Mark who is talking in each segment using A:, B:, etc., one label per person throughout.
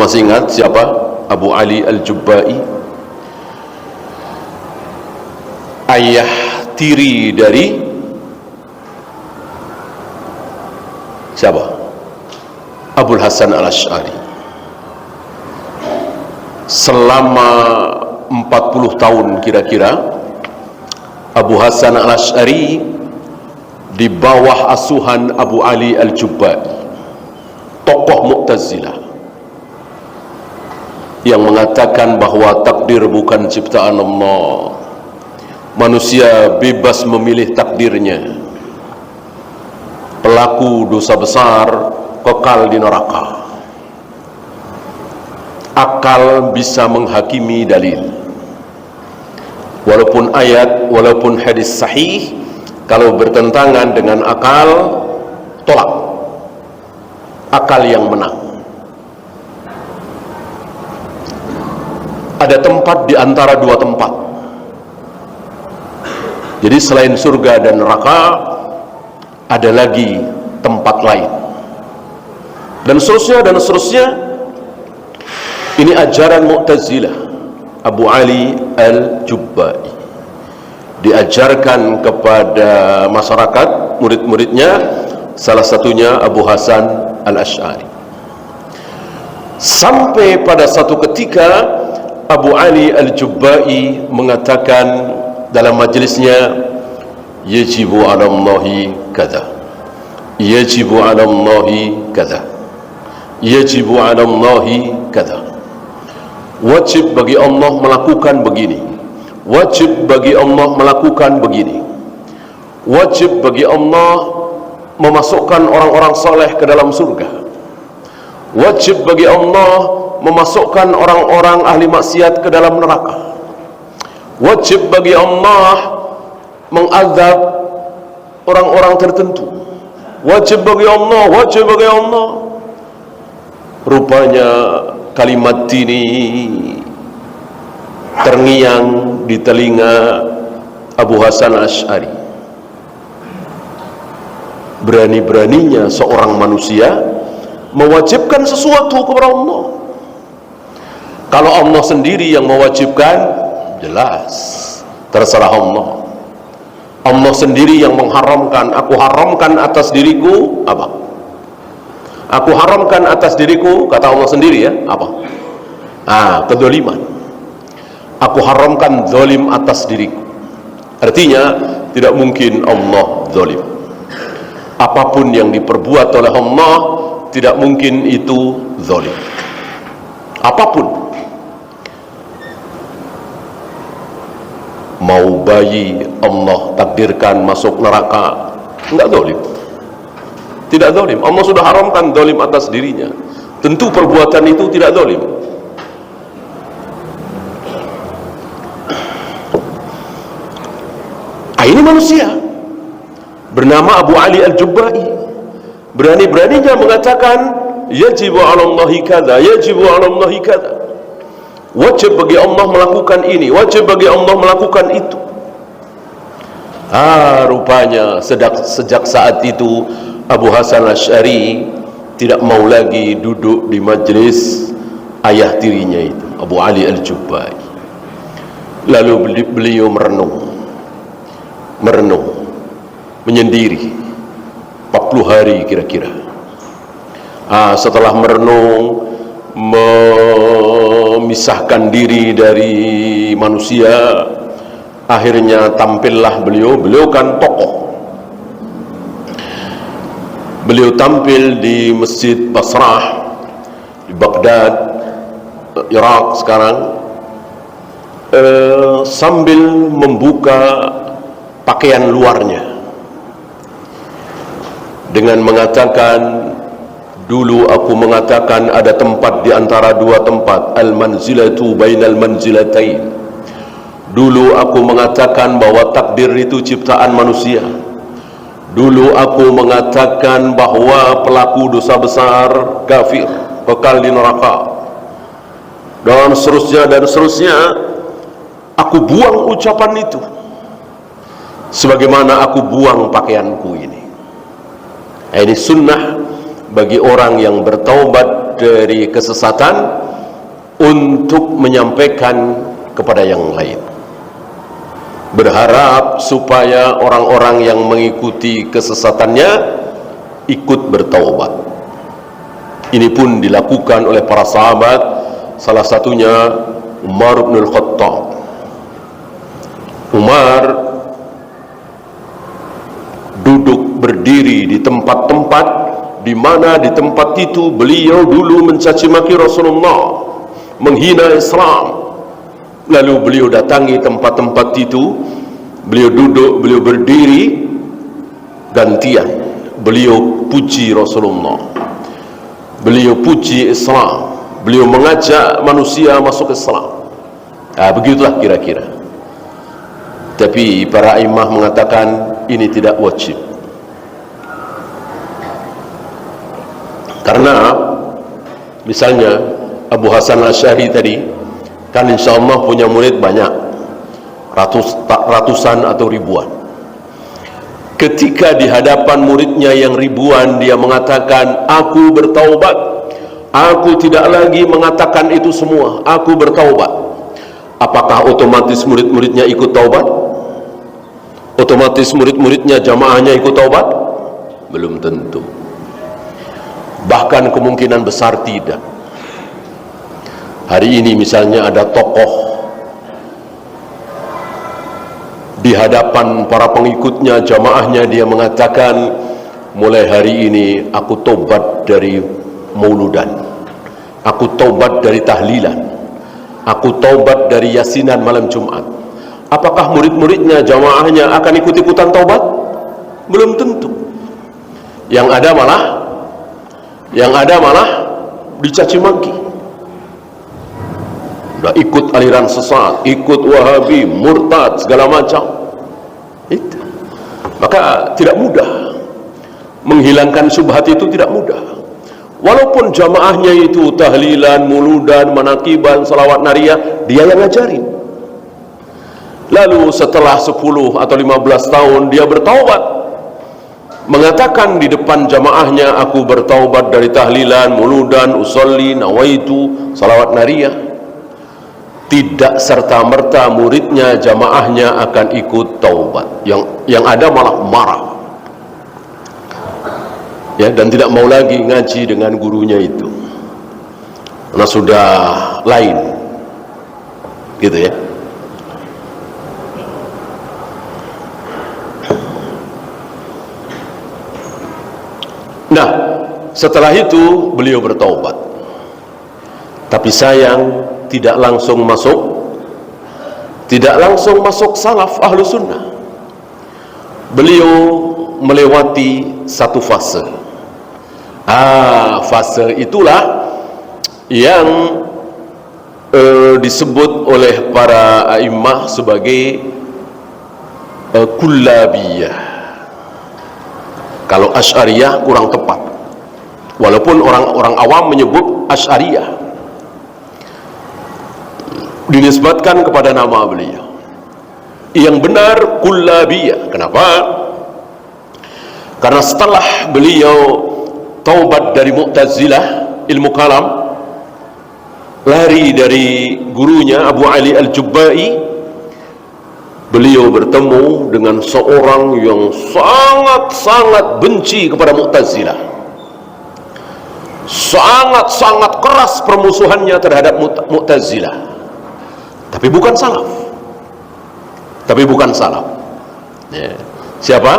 A: masih ingat siapa Abu Ali Al-Jubba'i? Ayah tiri dari siapa? Abul Hasan Al-Asy'ari. Selama 40 tahun kira-kira Abu Hasan Al-Asy'ari di bawah asuhan Abu Ali Al-Jubba'i, tokoh Mu'tazilah yang mengatakan bahwa takdir bukan ciptaan Allah, manusia bebas memilih takdirnya, pelaku dosa besar kekal di neraka. Akal bisa menghakimi dalil, walaupun ayat, walaupun hadis sahih, kalau bertentangan dengan akal, tolak. Akal yang menang. Ada tempat di antara dua tempat. Jadi selain surga dan neraka, ada lagi tempat lain. Dan seterusnya dan seterusnya. Ini ajaran Mu'tazilah, Abu Ali Al-Jubba'i. Diajarkan kepada masyarakat, murid-muridnya, salah satunya Abu Hasan Al-Asy'ari. Sampai pada satu ketika Abu Ali Al-Jubba'i mengatakan dalam majelisnya, yajibu 'ala Allahi kadza, yajibu 'ala Allahi kadza, yajibu 'ala Allahi kadza. Wajib bagi Allah melakukan begini, wajib bagi Allah melakukan begini, wajib bagi Allah memasukkan orang-orang saleh ke dalam surga, wajib bagi Allah memasukkan orang-orang ahli maksiat ke dalam neraka, wajib bagi Allah mengazab orang-orang tertentu, wajib bagi Allah, wajib bagi Allah. Rupanya kalimat ini terngiang di telinga Abu Hasan Asy'ari. Berani-beraninya seorang manusia mewajibkan sesuatu kepada Allah. Kalau Allah sendiri yang mewajibkan, jelas terserah Allah. Allah sendiri yang mengharamkan. Aku haramkan atas diriku apa? Aku haramkan atas diriku, kata Allah sendiri ya, apa? Kedzaliman. Aku haramkan zalim atas diriku. Artinya tidak mungkin Allah zalim. Apapun yang diperbuat oleh Allah tidak mungkin itu zalim. Apapun. Mau bayi Allah takdirkan masuk neraka, enggak zalim. Tidak zalim. Allah sudah haramkan zalim atas dirinya. Tentu perbuatan itu tidak zalim. Ini manusia bernama Abu Ali Al-Jubba'i berani-beraninya mengatakan yajibu 'ala Allahi kadza, yajibu 'ala Allahi kadza. Wajib bagi Allah melakukan ini, wajib bagi Allah melakukan itu. Rupanya sejak saat itu Abu Hasan Asy'ari tidak mau lagi duduk di majelis ayah tirinya itu, Abu Ali Al-Jubba'i. Lalu beliau merenung, menyendiri 40 hari kira-kira. Setelah merenung, memisahkan diri dari manusia, akhirnya tampillah beliau kan tokoh. Beliau tampil di Masjid Basrah di Baghdad, Irak sekarang, sambil membuka pakaian luarnya dengan mengatakan, dulu aku mengatakan ada tempat di antara dua tempat, al-manzilatu bainal manzilatain. Dulu aku mengatakan bahwa takdir itu ciptaan manusia. Dulu aku mengatakan bahwa pelaku dosa besar kafir, kekal di neraka, dan seterusnya dan seterusnya. Aku buang ucapan itu, sebagaimana aku buang pakaianku ini. Ini sunnah bagi orang yang bertaubat dari kesesatan, untuk menyampaikan kepada yang lain, berharap supaya orang-orang yang mengikuti kesesatannya ikut bertaubat. Ini pun dilakukan oleh para sahabat, salah satunya Umar bin Khattab. Umar duduk berdiri di tempat-tempat di mana di tempat itu beliau dulu mencaci maki Rasulullah, menghina Islam. Lalu beliau datangi tempat-tempat itu, beliau duduk, beliau berdiri, gantian beliau puji Rasulullah, beliau puji Islam, beliau mengajak manusia masuk Islam. Begitulah kira-kira. Tapi para imam mengatakan ini tidak wajib, karena misalnya Abu Hasan Asy'ari tadi kan insya Allah punya murid banyak, ratusan atau ribuan. Ketika di hadapan muridnya yang ribuan dia mengatakan, aku bertaubat, aku tidak lagi mengatakan itu semua, aku bertaubat, apakah otomatis murid-muridnya ikut taubat? Otomatis murid-muridnya, jamaahnya ikut taubat? Belum tentu. Bahkan kemungkinan besar tidak. Hari ini misalnya ada tokoh di hadapan para pengikutnya, jamaahnya, dia mengatakan, mulai hari ini aku taubat dari mauludan, aku taubat dari tahlilan, aku taubat dari yasinan malam Jumat. Apakah murid-muridnya, jamaahnya akan ikut-ikutan taubat? Belum tentu. Yang ada malah dicaci maki. Udah ikut aliran sesat, ikut Wahabi, murtad, segala macam. Itu. Maka tidak mudah menghilangkan syubhat, itu tidak mudah. Walaupun jamaahnya itu tahlilan, muludan, manakiban, salawat nariyah, dia yang ngajarin. Lalu setelah 10 atau 15 tahun dia bertaubat, mengatakan di depan jamaahnya, aku bertaubat dari tahlilan, muludan, usolli, nawaitu, salawat nariyah. Tidak serta-merta muridnya, jamaahnya akan ikut taubat. Yang ada malah marah, ya, dan tidak mau lagi ngaji dengan gurunya itu, karena sudah lain, gitu ya. Nah, setelah itu beliau bertaubat, tapi sayang tidak langsung masuk salaf ahlu sunnah. Beliau melewati satu fase. Fase itulah yang disebut oleh para a'immah sebagai kullabiyah. Kalau Asy'ariyah kurang tepat, walaupun orang awam menyebut Asy'ariyah, dinisbatkan kepada nama beliau. Yang benar kullabiyah. Kenapa? Karena setelah beliau taubat dari Mu'tazilah, ilmu kalam, lari dari gurunya Abu Ali Al-Jubba'i, beliau bertemu dengan seorang yang sangat-sangat benci kepada Mu'tazilah, sangat-sangat keras permusuhannya terhadap Mu'tazilah, tapi bukan salaf. Ya. Siapa?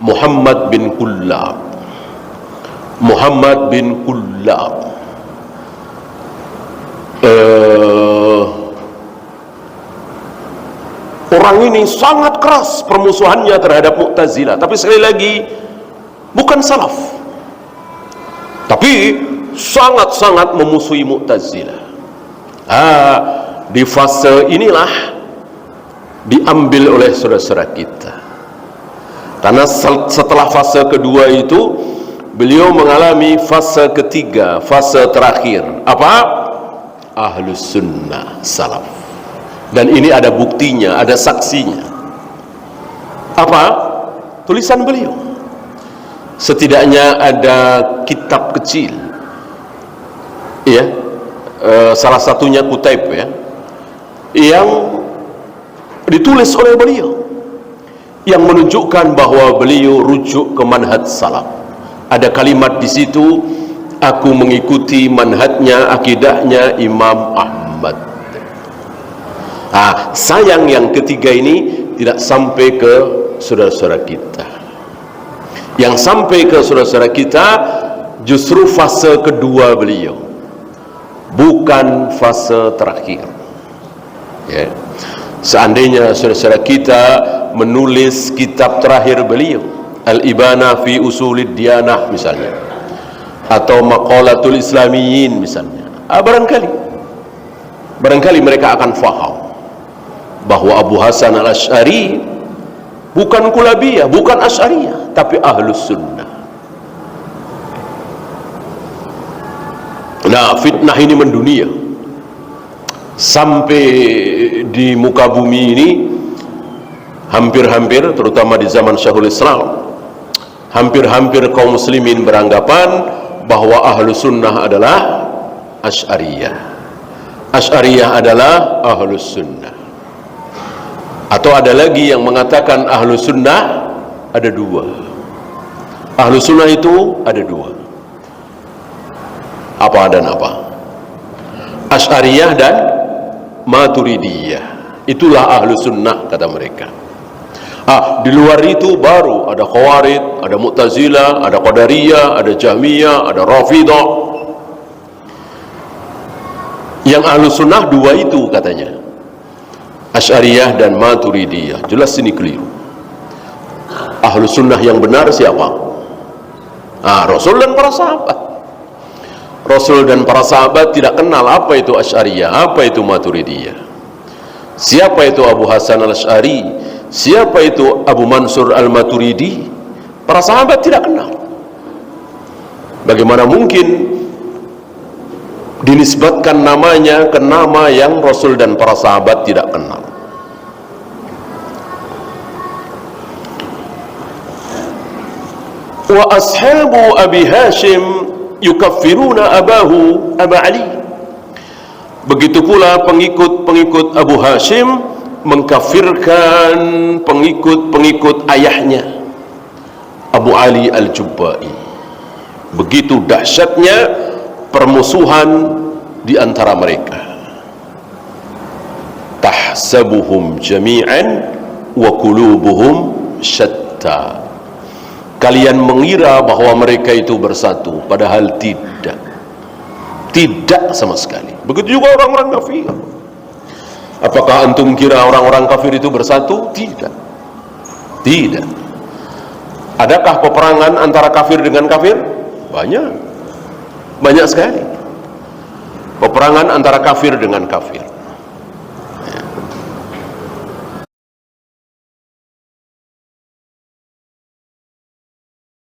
A: Muhammad bin Kullab. Orang ini sangat keras permusuhannya terhadap Mu'tazilah, tapi sekali lagi bukan salaf, tapi sangat-sangat memusuhi Mu'tazilah. Di fase inilah diambil oleh saudara-saudara kita, karena setelah fase kedua itu beliau mengalami fase ketiga, fase terakhir. Apa? Ahlus sunnah salaf. Dan ini ada buktinya, ada saksinya. Apa? Tulisan beliau. Setidaknya ada kitab kecil, ya, salah satunya Kutaib ya, yang ditulis oleh beliau, yang menunjukkan bahwa beliau rujuk ke manhaj salaf. Ada kalimat di situ, aku mengikuti manhajnya, akidahnya Imam Ahmad. Sayang yang ketiga ini tidak sampai ke saudara-saudara kita. Yang sampai ke saudara-saudara kita justru fase kedua beliau, bukan fase terakhir ya. Seandainya saudara-saudara kita menulis kitab terakhir beliau, Al-Ibana fi Usulid Diyanah misalnya, atau Maqalatul Islamiyin misalnya, barangkali mereka akan faham bahwa Abu Hasan al-Asy'ari bukan Kulabiyah, bukan Asy'ariyah, tapi Ahlus Sunnah. Nah, fitnah ini mendunia sampai di muka bumi ini, hampir-hampir, terutama di zaman Syekhul Islam, hampir-hampir kaum muslimin beranggapan bahwa Ahlus Sunnah adalah Asy'ariyah, Asy'ariyah adalah Ahlus Sunnah. Atau ada lagi yang mengatakan Ahlus Sunnah ada dua. Ahlus Sunnah itu ada dua. Apa dan apa? Asy'ariyah dan Maturidiyah. Itulah Ahlus Sunnah kata mereka. Di luar itu baru ada Khawarij, ada Mu'tazilah, ada Qadariyah, ada Jahmiyah, ada Rafidah. Yang Ahlus Sunnah dua itu katanya, Asy'ariyah dan Maturidiyah. Jelas ini keliru. Ahlus Sunnah yang benar siapa? Rasul dan para sahabat. Rasul dan para sahabat tidak kenal apa itu Asy'ariyah, apa itu Maturidiyah, siapa itu Abu Hasan al-Asy'ari, siapa itu Abu Mansur al-Maturidi. Para sahabat tidak kenal. Bagaimana mungkin dinisbatkan namanya ke nama yang Rasul dan para sahabat tidak kenal? Wa ashabu Abi Hashim yukaffiruna abahu Aba Ali. Begitu pula pengikut-pengikut Abu Hashim mengkafirkan pengikut-pengikut ayahnya Abu Ali Al-Jubba'i. Begitu dahsyatnya permusuhan di antara mereka. Tahsabuhum jami'an wa qulubuhum syatta. Kalian mengira bahwa mereka itu bersatu, padahal tidak. Tidak sama sekali. Begitu juga orang-orang kafir. Apakah antum kira orang-orang kafir itu bersatu? Tidak. Tidak. Adakah peperangan antara kafir dengan kafir? Banyak. Banyak sekali peperangan antara kafir dengan kafir.